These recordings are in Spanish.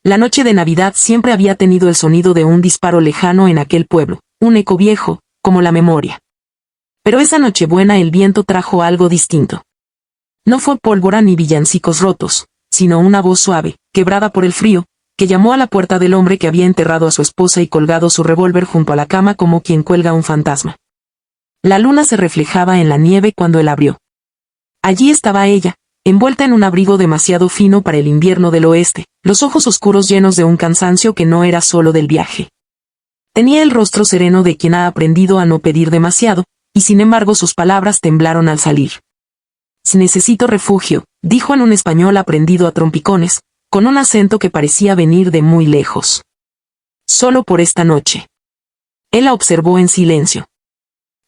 La noche de Navidad siempre había tenido el sonido de un disparo lejano en aquel pueblo, un eco viejo, como la memoria. Pero esa Nochebuena el viento trajo algo distinto. No fue pólvora ni villancicos rotos, sino una voz suave, quebrada por el frío, que llamó a la puerta del hombre que había enterrado a su esposa y colgado su revólver junto a la cama como quien cuelga un fantasma. La luna se reflejaba en la nieve cuando él abrió. Allí estaba ella, envuelta en un abrigo demasiado fino para el invierno del oeste, los ojos oscuros llenos de un cansancio que no era solo del viaje. Tenía el rostro sereno de quien ha aprendido a no pedir demasiado, y sin embargo sus palabras temblaron al salir. «Si necesito refugio», dijo en un español aprendido a trompicones, con un acento que parecía venir de muy lejos. «Solo por esta noche». Él la observó en silencio.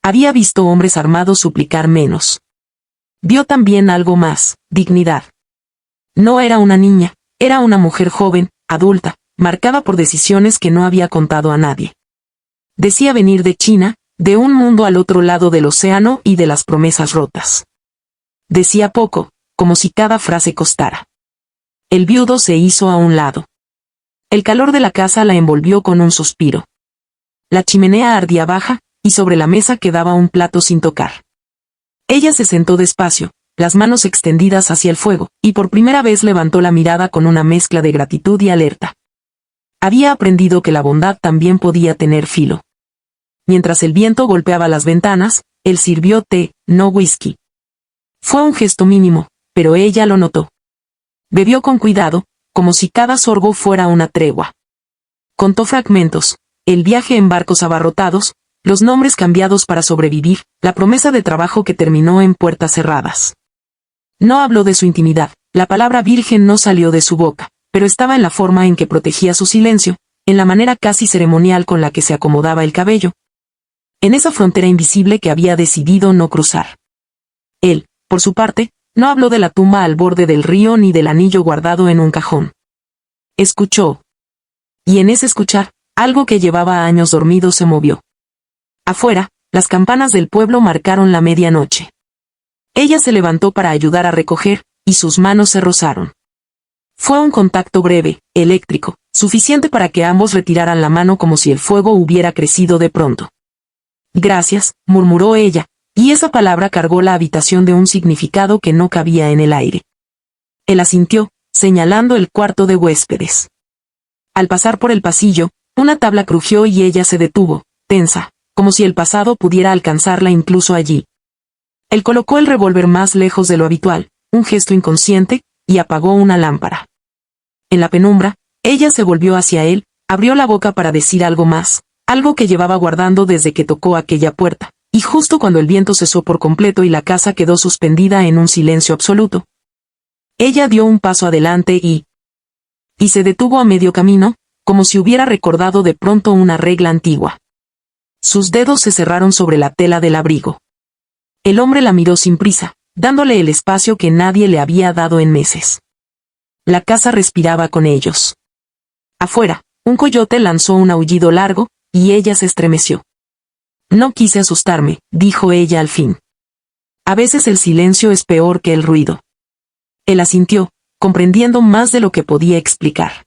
Había visto hombres armados suplicar menos. Vio también algo más, dignidad. No era una niña, era una mujer joven, adulta, marcada por decisiones que no había contado a nadie. Decía venir de China, de un mundo al otro lado del océano y de las promesas rotas. Decía poco, como si cada frase costara. El viudo se hizo a un lado. El calor de la casa la envolvió con un suspiro. La chimenea ardía baja, y sobre la mesa quedaba un plato sin tocar. Ella se sentó despacio, las manos extendidas hacia el fuego, y por primera vez levantó la mirada con una mezcla de gratitud y alerta. Había aprendido que la bondad también podía tener filo. Mientras el viento golpeaba las ventanas, él sirvió té, no whisky. Fue un gesto mínimo, pero ella lo notó. Bebió con cuidado, como si cada sorbo fuera una tregua. Contó fragmentos, el viaje en barcos abarrotados, los nombres cambiados para sobrevivir, la promesa de trabajo que terminó en puertas cerradas. No habló de su intimidad, la palabra virgen no salió de su boca, pero estaba en la forma en que protegía su silencio, en la manera casi ceremonial con la que se acomodaba el cabello. En esa frontera invisible que había decidido no cruzar. Él, por su parte, no habló de la tumba al borde del río ni del anillo guardado en un cajón. Escuchó. Y en ese escuchar, algo que llevaba años dormido se movió. Afuera, las campanas del pueblo marcaron la medianoche. Ella se levantó para ayudar a recoger, y sus manos se rozaron. Fue un contacto breve, eléctrico, suficiente para que ambos retiraran la mano como si el fuego hubiera crecido de pronto. «Gracias», murmuró ella, y esa palabra cargó la habitación de un significado que no cabía en el aire. Él asintió, señalando el cuarto de huéspedes. Al pasar por el pasillo, una tabla crujió y ella se detuvo, tensa, como si el pasado pudiera alcanzarla incluso allí. Él colocó el revólver más lejos de lo habitual, un gesto inconsciente, y apagó una lámpara. En la penumbra, ella se volvió hacia él, abrió la boca para decir algo más, algo que llevaba guardando desde que tocó aquella puerta, y justo cuando el viento cesó por completo y la casa quedó suspendida en un silencio absoluto. Ella dio un paso adelante y se detuvo a medio camino, como si hubiera recordado de pronto una regla antigua. Sus dedos se cerraron sobre la tela del abrigo. El hombre la miró sin prisa, dándole el espacio que nadie le había dado en meses. La casa respiraba con ellos. Afuera, un coyote lanzó un aullido largo, y ella se estremeció. «No quise asustarme», dijo ella al fin. «A veces el silencio es peor que el ruido». Él asintió, comprendiendo más de lo que podía explicar.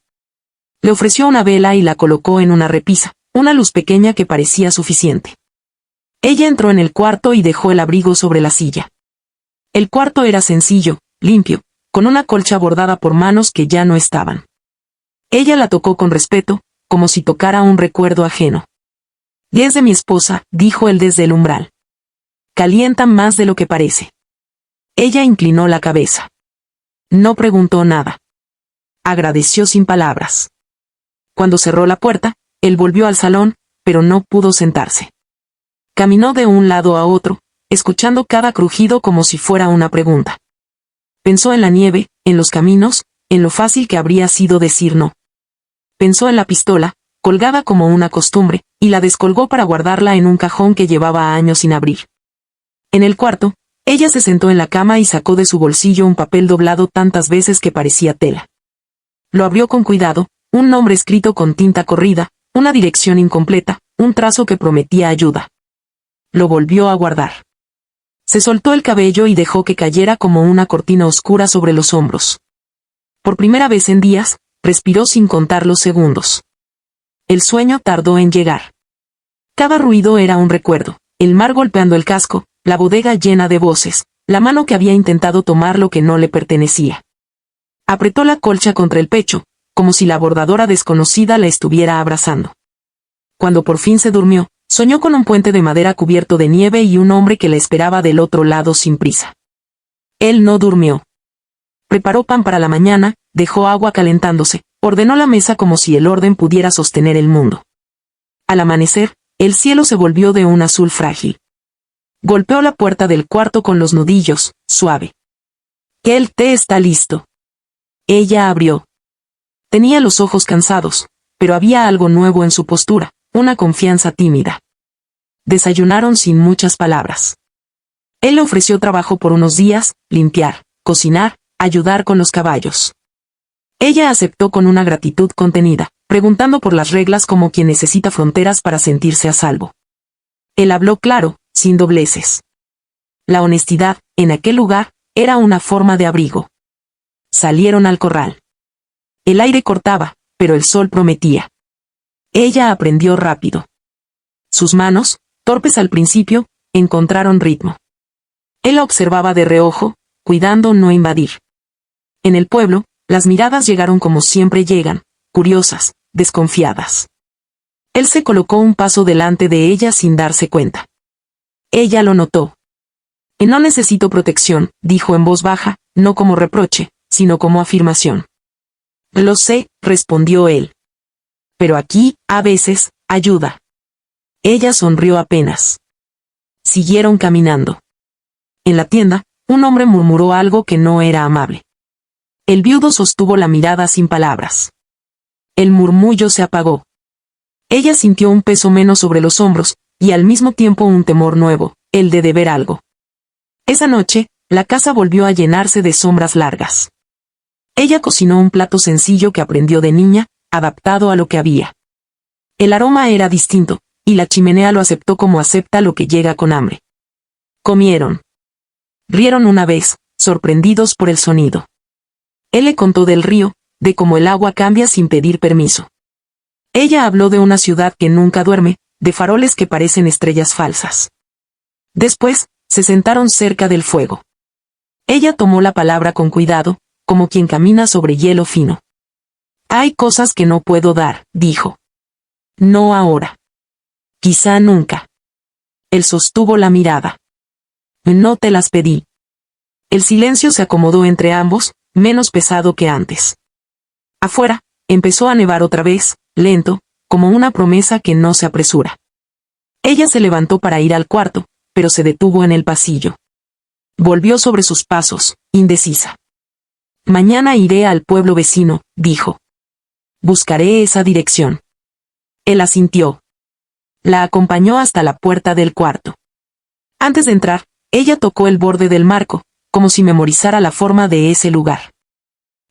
Le ofreció una vela y la colocó en una repisa, una luz pequeña que parecía suficiente. Ella entró en el cuarto y dejó el abrigo sobre la silla. El cuarto era sencillo, limpio, con una colcha bordada por manos que ya no estaban. Ella la tocó con respeto, como si tocara un recuerdo ajeno. «Es de mi esposa», dijo él desde el umbral. «Calienta más de lo que parece». Ella inclinó la cabeza. No preguntó nada. Agradeció sin palabras. Cuando cerró la puerta, él volvió al salón, pero no pudo sentarse. Caminó de un lado a otro, escuchando cada crujido como si fuera una pregunta. Pensó en la nieve, en los caminos, en lo fácil que habría sido decir no. Pensó en la pistola, colgada como una costumbre, y la descolgó para guardarla en un cajón que llevaba años sin abrir. En el cuarto, ella se sentó en la cama y sacó de su bolsillo un papel doblado tantas veces que parecía tela. Lo abrió con cuidado, un nombre escrito con tinta corrida, una dirección incompleta, un trazo que prometía ayuda. Lo volvió a guardar. Se soltó el cabello y dejó que cayera como una cortina oscura sobre los hombros. Por primera vez en días, respiró sin contar los segundos. El sueño tardó en llegar. Cada ruido era un recuerdo, el mar golpeando el casco, la bodega llena de voces, la mano que había intentado tomar lo que no le pertenecía. Apretó la colcha contra el pecho, como si la bordadora desconocida la estuviera abrazando. Cuando por fin se durmió, soñó con un puente de madera cubierto de nieve y un hombre que la esperaba del otro lado sin prisa. Él no durmió. Preparó pan para la mañana, dejó agua calentándose, ordenó la mesa como si el orden pudiera sostener el mundo. Al amanecer, el cielo se volvió de un azul frágil. Golpeó la puerta del cuarto con los nudillos, suave. «¿Que el té está listo?» Ella abrió. Tenía los ojos cansados, pero había algo nuevo en su postura, una confianza tímida. Desayunaron sin muchas palabras. Él le ofreció trabajo por unos días, limpiar, cocinar, ayudar con los caballos. Ella aceptó con una gratitud contenida, preguntando por las reglas como quien necesita fronteras para sentirse a salvo. Él habló claro, sin dobleces. La honestidad, en aquel lugar, era una forma de abrigo. Salieron al corral. El aire cortaba, pero el sol prometía. Ella aprendió rápido. Sus manos, torpes al principio, encontraron ritmo. Él la observaba de reojo, cuidando no invadir. En el pueblo, las miradas llegaron como siempre llegan, curiosas, desconfiadas. Él se colocó un paso delante de ella sin darse cuenta. Ella lo notó. «No necesito protección», dijo en voz baja, no como reproche, sino como afirmación. «Lo sé», respondió él. «Pero aquí, a veces, ayuda». Ella sonrió apenas. Siguieron caminando. En la tienda, un hombre murmuró algo que no era amable. El viudo sostuvo la mirada sin palabras. El murmullo se apagó. Ella sintió un peso menos sobre los hombros, y al mismo tiempo un temor nuevo, el de deber algo. Esa noche, la casa volvió a llenarse de sombras largas. Ella cocinó un plato sencillo que aprendió de niña, adaptado a lo que había. El aroma era distinto, y la chimenea lo aceptó como acepta lo que llega con hambre. Comieron. Rieron una vez, sorprendidos por el sonido. Él le contó del río, de cómo el agua cambia sin pedir permiso. Ella habló de una ciudad que nunca duerme, de faroles que parecen estrellas falsas. Después, se sentaron cerca del fuego. Ella tomó la palabra con cuidado, como quien camina sobre hielo fino. «Hay cosas que no puedo dar», dijo. «No ahora. Quizá nunca». Él sostuvo la mirada. «No te las pedí». El silencio se acomodó entre ambos, menos pesado que antes. Afuera, empezó a nevar otra vez, lento, como una promesa que no se apresura. Ella se levantó para ir al cuarto, pero se detuvo en el pasillo. Volvió sobre sus pasos, indecisa. «Mañana iré al pueblo vecino», dijo. «Buscaré esa dirección». Él asintió. La acompañó hasta la puerta del cuarto. Antes de entrar, ella tocó el borde del marco, como si memorizara la forma de ese lugar.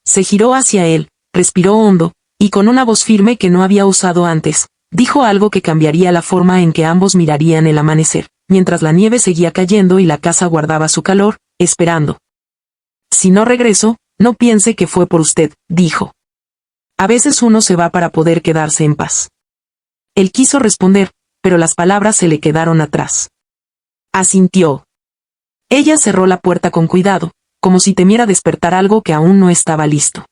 Se giró hacia él, respiró hondo, y con una voz firme que no había usado antes, dijo algo que cambiaría la forma en que ambos mirarían el amanecer, mientras la nieve seguía cayendo y la casa guardaba su calor, esperando. «Si no regreso, no piense que fue por usted», dijo. «A veces uno se va para poder quedarse en paz». Él quiso responder, pero las palabras se le quedaron atrás. Asintió. Ella cerró la puerta con cuidado, como si temiera despertar algo que aún no estaba listo.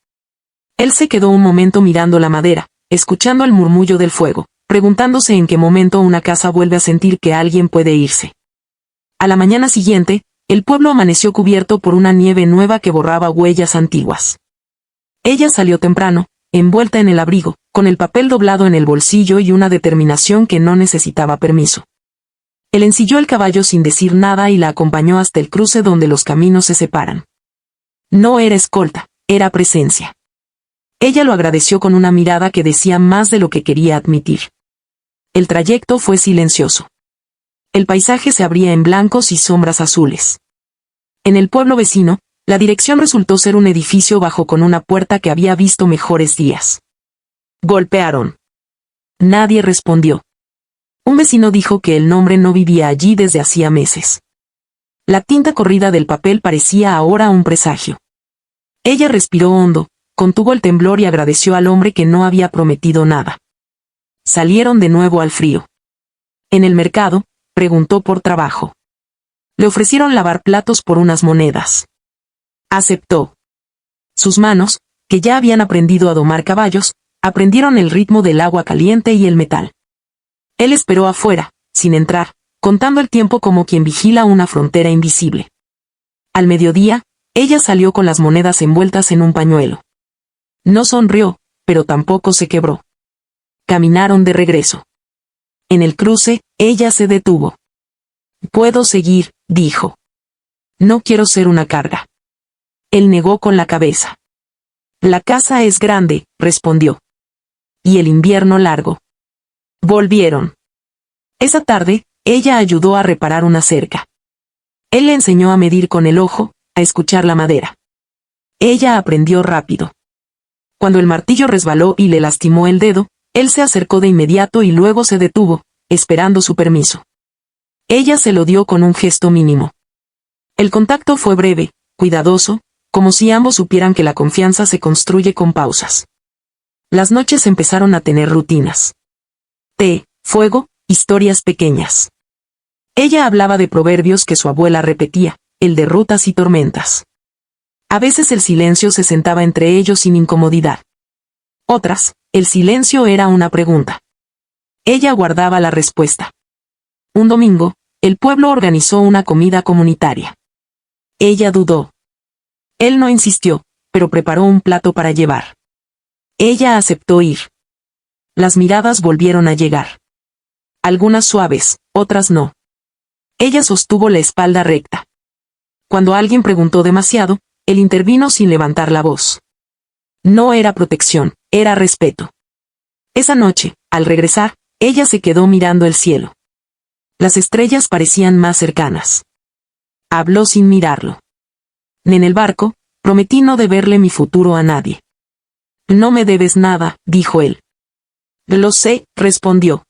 Él se quedó un momento mirando la madera, escuchando el murmullo del fuego, preguntándose en qué momento una casa vuelve a sentir que alguien puede irse. A la mañana siguiente, el pueblo amaneció cubierto por una nieve nueva que borraba huellas antiguas. Ella salió temprano, envuelta en el abrigo, con el papel doblado en el bolsillo y una determinación que no necesitaba permiso. Él ensilló el caballo sin decir nada y la acompañó hasta el cruce donde los caminos se separan. No era escolta, era presencia. Ella lo agradeció con una mirada que decía más de lo que quería admitir. El trayecto fue silencioso. El paisaje se abría en blancos y sombras azules. En el pueblo vecino, la dirección resultó ser un edificio bajo con una puerta que había visto mejores días. Golpearon. Nadie respondió. Un vecino dijo que el nombre no vivía allí desde hacía meses. La tinta corrida del papel parecía ahora un presagio. Ella respiró hondo, contuvo el temblor y agradeció al hombre que no había prometido nada. Salieron de nuevo al frío. En el mercado, preguntó por trabajo. Le ofrecieron lavar platos por unas monedas. Aceptó. Sus manos, que ya habían aprendido a domar caballos, aprendieron el ritmo del agua caliente y el metal. Él esperó afuera, sin entrar, contando el tiempo como quien vigila una frontera invisible. Al mediodía, ella salió con las monedas envueltas en un pañuelo. No sonrió, pero tampoco se quebró. Caminaron de regreso. En el cruce, ella se detuvo. «Puedo seguir», dijo. «No quiero ser una carga». Él negó con la cabeza. «La casa es grande», respondió. «Y el invierno largo». Volvieron. Esa tarde, ella ayudó a reparar una cerca. Él le enseñó a medir con el ojo, a escuchar la madera. Ella aprendió rápido. Cuando el martillo resbaló y le lastimó el dedo, él se acercó de inmediato y luego se detuvo, esperando su permiso. Ella se lo dio con un gesto mínimo. El contacto fue breve, cuidadoso, como si ambos supieran que la confianza se construye con pausas. Las noches empezaron a tener rutinas. Té, fuego, historias pequeñas. Ella hablaba de proverbios que su abuela repetía, el de rutas y tormentas. A veces el silencio se sentaba entre ellos sin incomodidad. Otras, el silencio era una pregunta. Ella guardaba la respuesta. Un domingo, el pueblo organizó una comida comunitaria. Ella dudó. Él no insistió, pero preparó un plato para llevar. Ella aceptó ir. Las miradas volvieron a llegar. Algunas suaves, otras no. Ella sostuvo la espalda recta. Cuando alguien preguntó demasiado, él intervino sin levantar la voz. No era protección, era respeto. Esa noche, al regresar, ella se quedó mirando el cielo. Las estrellas parecían más cercanas. Habló sin mirarlo. En el barco, prometí no deberle mi futuro a nadie. No me debes nada, dijo él. Lo sé, respondió.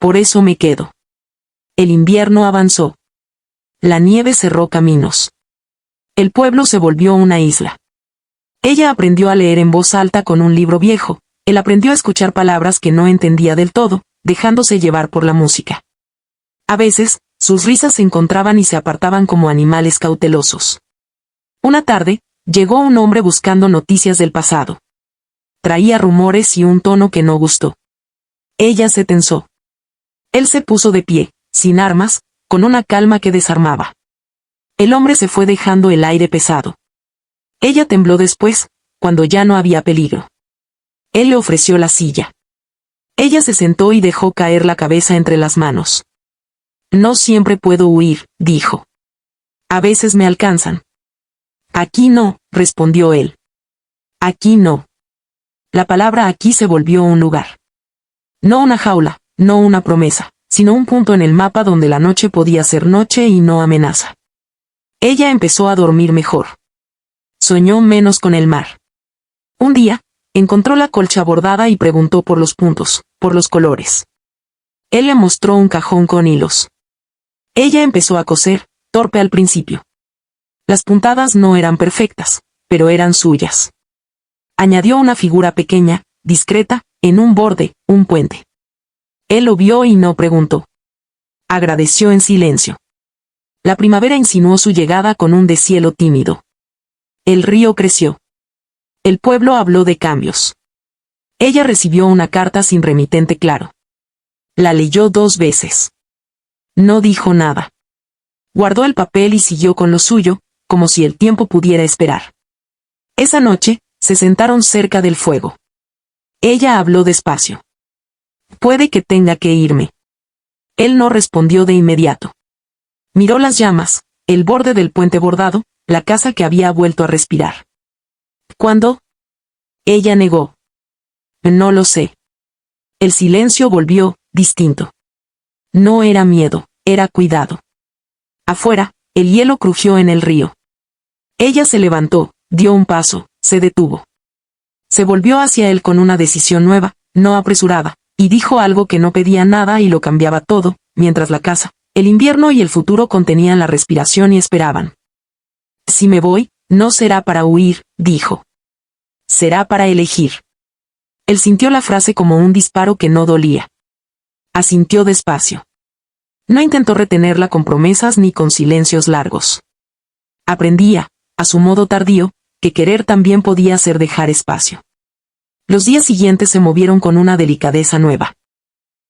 Por eso me quedo. El invierno avanzó. La nieve cerró caminos. El pueblo se volvió una isla. Ella aprendió a leer en voz alta con un libro viejo, él aprendió a escuchar palabras que no entendía del todo, dejándose llevar por la música. A veces, sus risas se encontraban y se apartaban como animales cautelosos. Una tarde, llegó un hombre buscando noticias del pasado. Traía rumores y un tono que no gustó. Ella se tensó. Él se puso de pie, sin armas, con una calma que desarmaba. El hombre se fue dejando el aire pesado. Ella tembló después, cuando ya no había peligro. Él le ofreció la silla. Ella se sentó y dejó caer la cabeza entre las manos. No siempre puedo huir, dijo. A veces me alcanzan. Aquí no, respondió él. Aquí no. La palabra aquí se volvió un lugar. No una jaula, no una promesa, sino un punto en el mapa donde la noche podía ser noche y no amenaza. Ella empezó a dormir mejor. Soñó menos con el mar. Un día, encontró la colcha bordada y preguntó por los puntos, por los colores. Él le mostró un cajón con hilos. Ella empezó a coser, torpe al principio. Las puntadas no eran perfectas, pero eran suyas. Añadió una figura pequeña, discreta, en un borde, un puente. Él lo vio y no preguntó. Agradeció en silencio. La primavera insinuó su llegada con un deshielo tímido. El río creció. El pueblo habló de cambios. Ella recibió una carta sin remitente claro. La leyó 2 veces. No dijo nada. Guardó el papel y siguió con lo suyo, como si el tiempo pudiera esperar. Esa noche, se sentaron cerca del fuego. Ella habló despacio. Puede que tenga que irme. Él no respondió de inmediato. Miró las llamas, el borde del puente bordado, la casa que había vuelto a respirar. ¿Cuándo? Ella negó. No lo sé. El silencio volvió, distinto. No era miedo, era cuidado. Afuera, el hielo crujió en el río. Ella se levantó, dio un paso, se detuvo. Se volvió hacia él con una decisión nueva, no apresurada, y dijo algo que no pedía nada y lo cambiaba todo, mientras la casa, el invierno y el futuro contenían la respiración y esperaban. Si me voy, no será para huir, dijo. será para elegir. Él sintió la frase como un disparo que no dolía. Asintió despacio. No intentó retenerla con promesas ni con silencios largos. Aprendía, a su modo tardío, que querer también podía ser dejar espacio. Los días siguientes se movieron con una delicadeza nueva.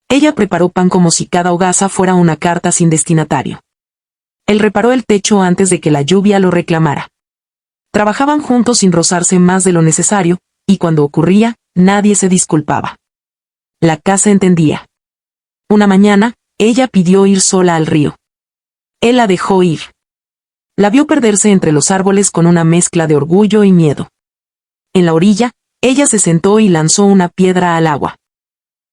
Ella preparó pan como si cada hogaza fuera una carta sin destinatario. Él reparó el techo antes de que la lluvia lo reclamara. Trabajaban juntos sin rozarse más de lo necesario, y cuando ocurría, nadie se disculpaba. La casa entendía. Una mañana, ella pidió ir sola al río. Él la dejó ir. La vio perderse entre los árboles con una mezcla de orgullo y miedo. En la orilla, ella se sentó y lanzó una piedra al agua.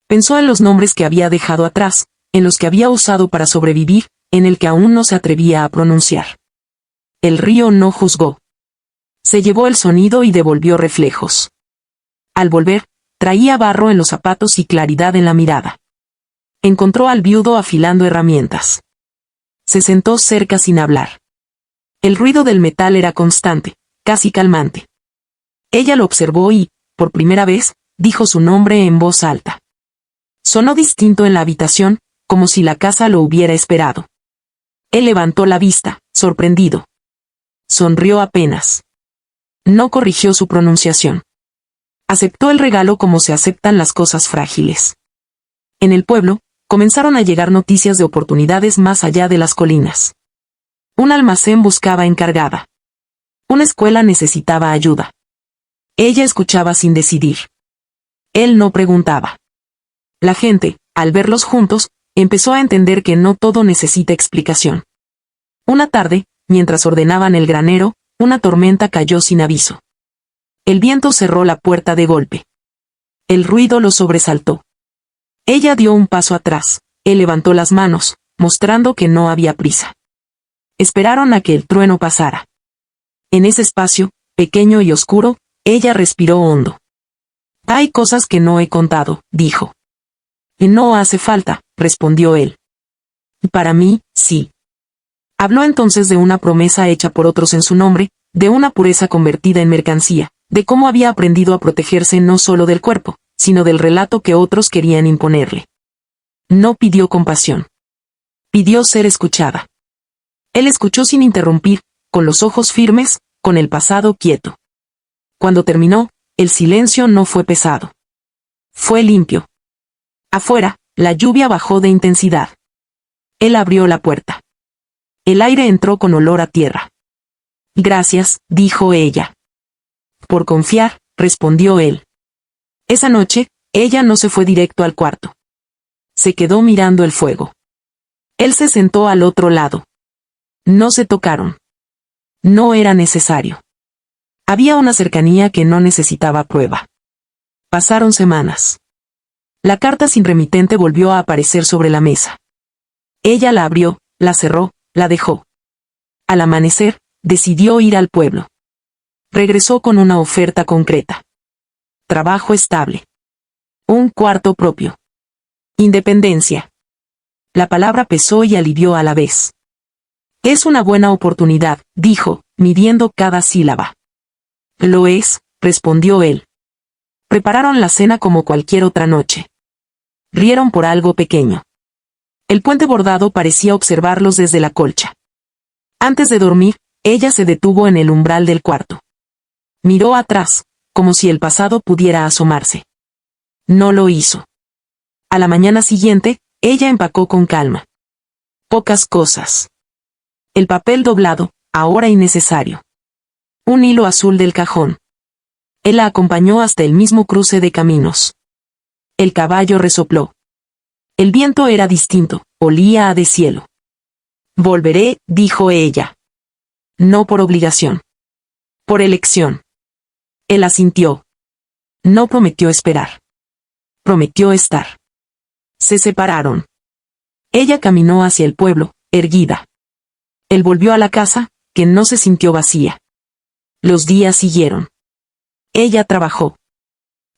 Pensó en los nombres que había dejado atrás, en los que había usado para sobrevivir, en el que aún no se atrevía a pronunciar. El río no juzgó. Se llevó el sonido y devolvió reflejos. Al volver, traía barro en los zapatos y claridad en la mirada. Encontró al viudo afilando herramientas. Se sentó cerca sin hablar. El ruido del metal era constante, casi calmante. Ella lo observó y, por primera vez, dijo su nombre en voz alta. Sonó distinto en la habitación, como si la casa lo hubiera esperado. Él levantó la vista, sorprendido. Sonrió apenas. No corrigió su pronunciación. Aceptó el regalo como se aceptan las cosas frágiles. En el pueblo, comenzaron a llegar noticias de oportunidades más allá de las colinas. Un almacén buscaba encargada. Una escuela necesitaba ayuda. Ella escuchaba sin decidir. Él no preguntaba. La gente, al verlos juntos, empezó a entender que no todo necesita explicación. Una tarde, mientras ordenaban el granero, una tormenta cayó sin aviso. El viento cerró la puerta de golpe. El ruido lo sobresaltó. Ella dio un paso atrás, él levantó las manos, mostrando que no había prisa. Esperaron a que el trueno pasara. En ese espacio, pequeño y oscuro, ella respiró hondo. Hay cosas que no he contado, dijo. Y no hace falta, respondió él. Para mí, sí. Habló entonces de una promesa hecha por otros en su nombre, de una pureza convertida en mercancía, de cómo había aprendido a protegerse no solo del cuerpo, sino del relato que otros querían imponerle. No pidió compasión. Pidió ser escuchada. Él escuchó sin interrumpir, con los ojos firmes, con el pasado quieto. Cuando terminó, el silencio no fue pesado. Fue limpio. Afuera, la lluvia bajó de intensidad. Él abrió la puerta. El aire entró con olor a tierra. Gracias, dijo ella. Por confiar, respondió él. Esa noche, ella no se fue directo al cuarto. Se quedó mirando el fuego. Él se sentó al otro lado. No se tocaron. No era necesario. Había una cercanía que no necesitaba prueba. Pasaron semanas. La carta sin remitente volvió a aparecer sobre la mesa. Ella la abrió, la cerró, la dejó. Al amanecer, decidió ir al pueblo. Regresó con una oferta concreta. Trabajo estable. Un cuarto propio. Independencia. La palabra pesó y alivió a la vez. Es una buena oportunidad, dijo, midiendo cada sílaba. Lo es, respondió él. Prepararon la cena como cualquier otra noche. Rieron por algo pequeño. El puente bordado parecía observarlos desde la colcha. Antes de dormir, ella se detuvo en el umbral del cuarto. Miró atrás, como si el pasado pudiera asomarse. No lo hizo. A la mañana siguiente, ella empacó con calma. Pocas cosas. El papel doblado, ahora innecesario. Un hilo azul del cajón. Él la acompañó hasta el mismo cruce de caminos. El caballo resopló. El viento era distinto, olía a deshielo. Volveré, dijo ella. No por obligación. Por elección. Él asintió. No prometió esperar. Prometió estar. Se separaron. Ella caminó hacia el pueblo, erguida. Él volvió a la casa, que no se sintió vacía. Los días siguieron. Ella trabajó.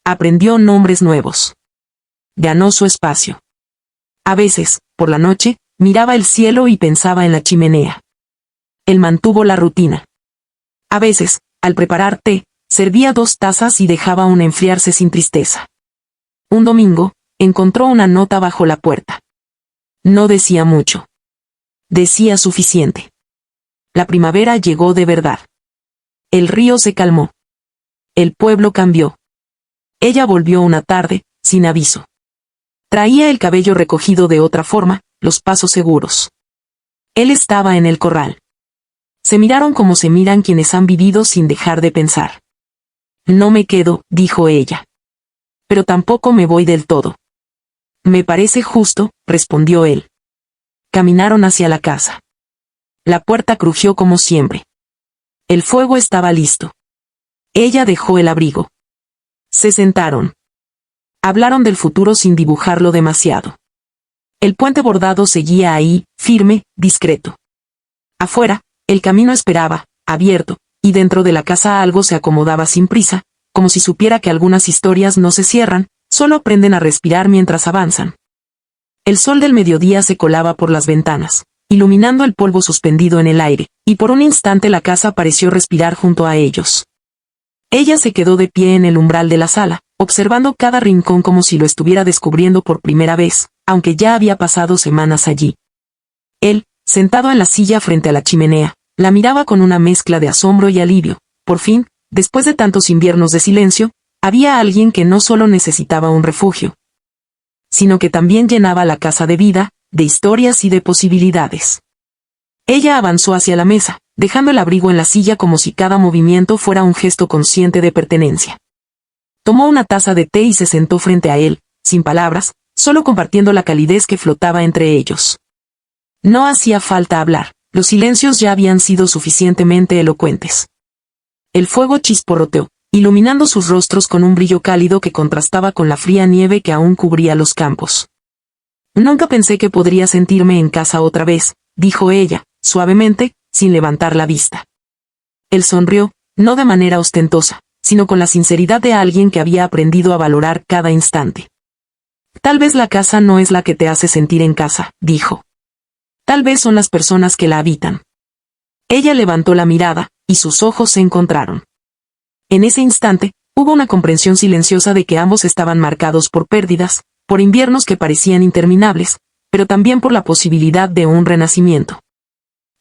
Aprendió nombres nuevos. Ganó su espacio. A veces, por la noche, miraba el cielo y pensaba en la chimenea. Él mantuvo la rutina. A veces, al preparar té, Servía 2 tazas y dejaba una enfriarse sin tristeza. Un domingo, encontró una nota bajo la puerta. No decía mucho. Decía suficiente. La primavera llegó de verdad. El río se calmó. El pueblo cambió. Ella volvió una tarde, sin aviso. Traía el cabello recogido de otra forma, los pasos seguros. Él estaba en el corral. Se miraron como se miran quienes han vivido sin dejar de pensar. No me quedo, dijo ella. Pero tampoco me voy del todo. Me parece justo, respondió él. Caminaron hacia la casa. La puerta crujió como siempre. El fuego estaba listo. Ella dejó el abrigo. Se sentaron. Hablaron del futuro sin dibujarlo demasiado. El puente bordado seguía ahí, firme, discreto. Afuera, el camino esperaba, abierto, y dentro de la casa algo se acomodaba sin prisa, como si supiera que algunas historias no se cierran, solo aprenden a respirar mientras avanzan. El sol del mediodía se colaba por las ventanas, iluminando el polvo suspendido en el aire, y por un instante la casa pareció respirar junto a ellos. Ella se quedó de pie en el umbral de la sala, observando cada rincón como si lo estuviera descubriendo por primera vez, aunque ya había pasado semanas allí. Él, sentado en la silla frente a la chimenea, la miraba con una mezcla de asombro y alivio. Por fin, después de tantos inviernos de silencio, había alguien que no solo necesitaba un refugio, sino que también llenaba la casa de vida, de historias y de posibilidades. Ella avanzó hacia la mesa, dejando el abrigo en la silla como si cada movimiento fuera un gesto consciente de pertenencia. Tomó una taza de té y se sentó frente a él, sin palabras, solo compartiendo la calidez que flotaba entre ellos. No hacía falta hablar, los silencios ya habían sido suficientemente elocuentes. El fuego chisporroteó, iluminando sus rostros con un brillo cálido que contrastaba con la fría nieve que aún cubría los campos. Nunca pensé que podría sentirme en casa otra vez, dijo ella, suavemente, sin levantar la vista. Él sonrió, no de manera ostentosa, sino con la sinceridad de alguien que había aprendido a valorar cada instante. Tal vez la casa no es la que te hace sentir en casa, dijo. Tal vez son las personas que la habitan. Ella levantó la mirada, y sus ojos se encontraron. En ese instante, hubo una comprensión silenciosa de que ambos estaban marcados por pérdidas, por inviernos que parecían interminables, pero también por la posibilidad de un renacimiento.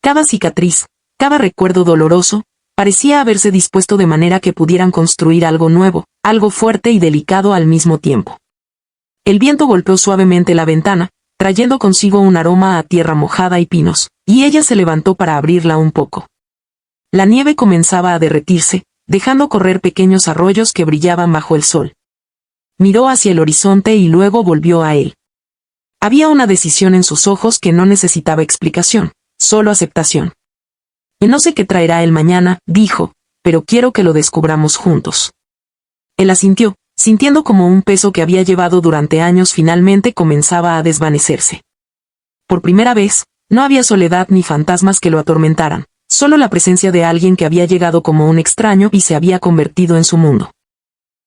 Cada cicatriz, cada recuerdo doloroso, parecía haberse dispuesto de manera que pudieran construir algo nuevo, algo fuerte y delicado al mismo tiempo. El viento golpeó suavemente la ventana, trayendo consigo un aroma a tierra mojada y pinos, y ella se levantó para abrirla un poco. La nieve comenzaba a derretirse, dejando correr pequeños arroyos que brillaban bajo el sol. Miró hacia el horizonte y luego volvió a él. Había una decisión en sus ojos que no necesitaba explicación, solo aceptación. No sé qué traerá el mañana, dijo, pero quiero que lo descubramos juntos. Él asintió, sintiendo como un peso que había llevado durante años finalmente comenzaba a desvanecerse. Por primera vez, no había soledad ni fantasmas que lo atormentaran, solo la presencia de alguien que había llegado como un extraño y se había convertido en su mundo.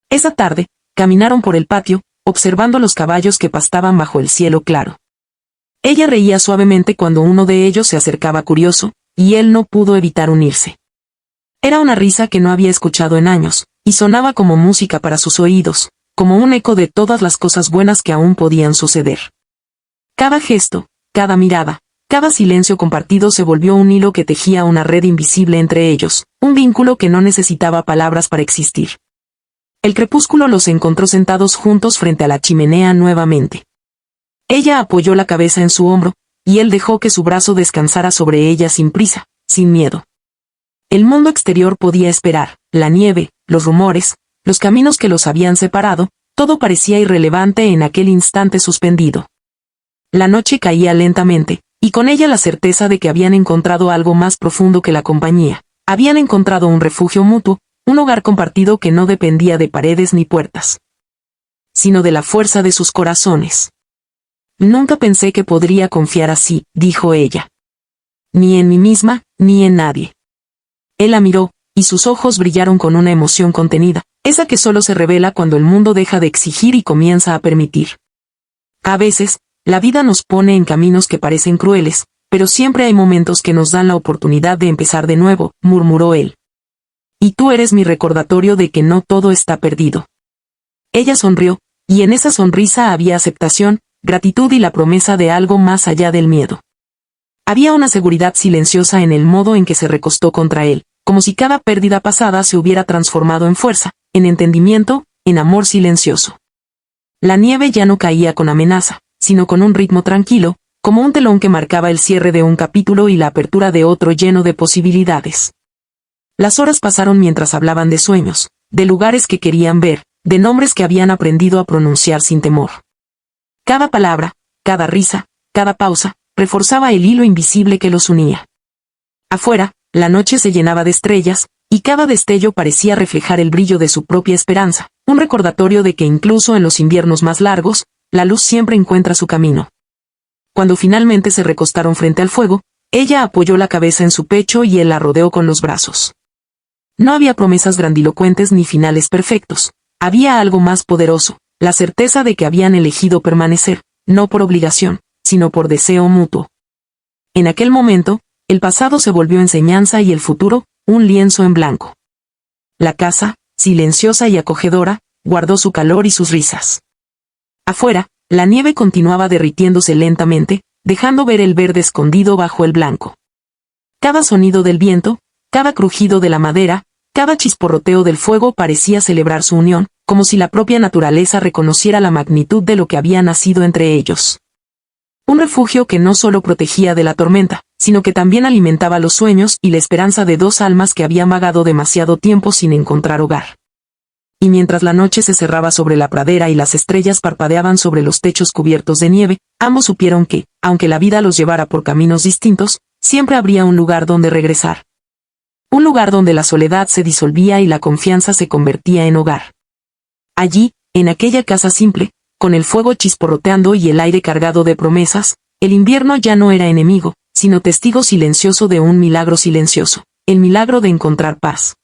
Esa tarde, caminaron por el patio, observando los caballos que pastaban bajo el cielo claro. Ella reía suavemente cuando uno de ellos se acercaba curioso, y él no pudo evitar unirse. Era una risa que no había escuchado en años, y sonaba como música para sus oídos, como un eco de todas las cosas buenas que aún podían suceder. Cada gesto, cada mirada, cada silencio compartido se volvió un hilo que tejía una red invisible entre ellos, un vínculo que no necesitaba palabras para existir. El crepúsculo los encontró sentados juntos frente a la chimenea nuevamente. Ella apoyó la cabeza en su hombro, y él dejó que su brazo descansara sobre ella sin prisa, sin miedo. El mundo exterior podía esperar, la nieve, los rumores, los caminos que los habían separado, todo parecía irrelevante en aquel instante suspendido. La noche caía lentamente, y con ella la certeza de que habían encontrado algo más profundo que la compañía, habían encontrado un refugio mutuo, un hogar compartido que no dependía de paredes ni puertas, sino de la fuerza de sus corazones. Nunca pensé que podría confiar así, dijo ella. Ni en mí misma, ni en nadie. Él la miró, y sus ojos brillaron con una emoción contenida, esa que solo se revela cuando el mundo deja de exigir y comienza a permitir. A veces, la vida nos pone en caminos que parecen crueles, pero siempre hay momentos que nos dan la oportunidad de empezar de nuevo, murmuró él. y tú eres mi recordatorio de que no todo está perdido. Ella sonrió, y en esa sonrisa había aceptación, gratitud y la promesa de algo más allá del miedo. Había una seguridad silenciosa en el modo en que se recostó contra él, como si cada pérdida pasada se hubiera transformado en fuerza, en entendimiento, en amor silencioso. La nieve ya no caía con amenaza, sino con un ritmo tranquilo, como un telón que marcaba el cierre de un capítulo y la apertura de otro lleno de posibilidades. Las horas pasaron mientras hablaban de sueños, de lugares que querían ver, de nombres que habían aprendido a pronunciar sin temor. Cada palabra, cada risa, cada pausa, reforzaba el hilo invisible que los unía. Afuera, la noche se llenaba de estrellas, y cada destello parecía reflejar el brillo de su propia esperanza, un recordatorio de que incluso en los inviernos más largos, la luz siempre encuentra su camino. Cuando finalmente se recostaron frente al fuego, ella apoyó la cabeza en su pecho y él la rodeó con los brazos. No había promesas grandilocuentes ni finales perfectos. Había algo más poderoso, la certeza de que habían elegido permanecer, no por obligación, sino por deseo mutuo. En aquel momento, el pasado se volvió enseñanza y el futuro, un lienzo en blanco. La casa, silenciosa y acogedora, guardó su calor y sus risas. Afuera, la nieve continuaba derritiéndose lentamente, dejando ver el verde escondido bajo el blanco. Cada sonido del viento, cada crujido de la madera, cada chisporroteo del fuego parecía celebrar su unión, como si la propia naturaleza reconociera la magnitud de lo que había nacido entre ellos. Un refugio que no solo protegía de la tormenta, sino que también alimentaba los sueños y la esperanza de dos almas que habían vagado demasiado tiempo sin encontrar hogar. Y mientras la noche se cerraba sobre la pradera y las estrellas parpadeaban sobre los techos cubiertos de nieve, ambos supieron que, aunque la vida los llevara por caminos distintos, siempre habría un lugar donde regresar. Un lugar donde la soledad se disolvía y la confianza se convertía en hogar. Allí, en aquella casa simple, con el fuego chisporroteando y el aire cargado de promesas, el invierno ya no era enemigo, sino testigo silencioso de un milagro silencioso, el milagro de encontrar paz.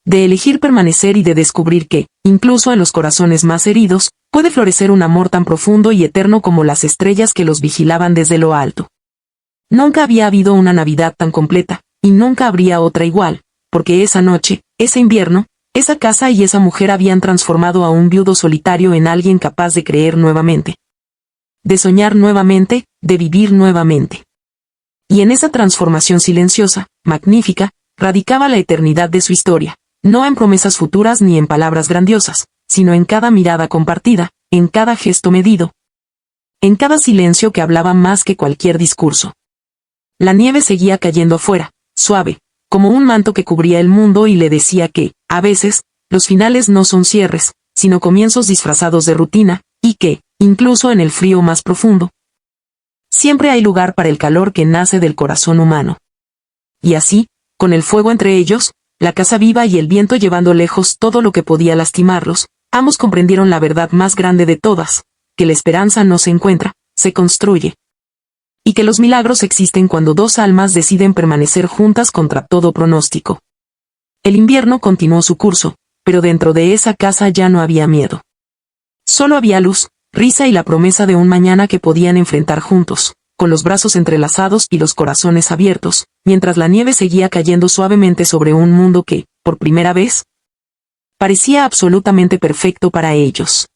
De elegir permanecer y de descubrir que, incluso en los corazones más heridos, puede florecer un amor tan profundo y eterno como las estrellas que los vigilaban desde lo alto. Nunca había habido una Navidad tan completa, y nunca habría otra igual, porque esa noche, ese invierno, esa casa y esa mujer habían transformado a un viudo solitario en alguien capaz de creer nuevamente. De soñar nuevamente, de vivir nuevamente. Y en esa transformación silenciosa, magnífica, radicaba la eternidad de su historia. No en promesas futuras ni en palabras grandiosas, sino en cada mirada compartida, en cada gesto medido, en cada silencio que hablaba más que cualquier discurso. La nieve seguía cayendo afuera, suave, como un manto que cubría el mundo y le decía que, a veces, los finales no son cierres, sino comienzos disfrazados de rutina, y que, incluso en el frío más profundo, siempre hay lugar para el calor que nace del corazón humano. Y así, con el fuego entre ellos, la casa viva y el viento llevando lejos todo lo que podía lastimarlos, ambos comprendieron la verdad más grande de todas, que la esperanza no se encuentra, se construye. Y que los milagros existen cuando dos almas deciden permanecer juntas contra todo pronóstico. El invierno continuó su curso, pero dentro de esa casa ya no había miedo. Solo había luz, risa y la promesa de un mañana que podían enfrentar juntos, con los brazos entrelazados y los corazones abiertos, mientras la nieve seguía cayendo suavemente sobre un mundo que, por primera vez, parecía absolutamente perfecto para ellos.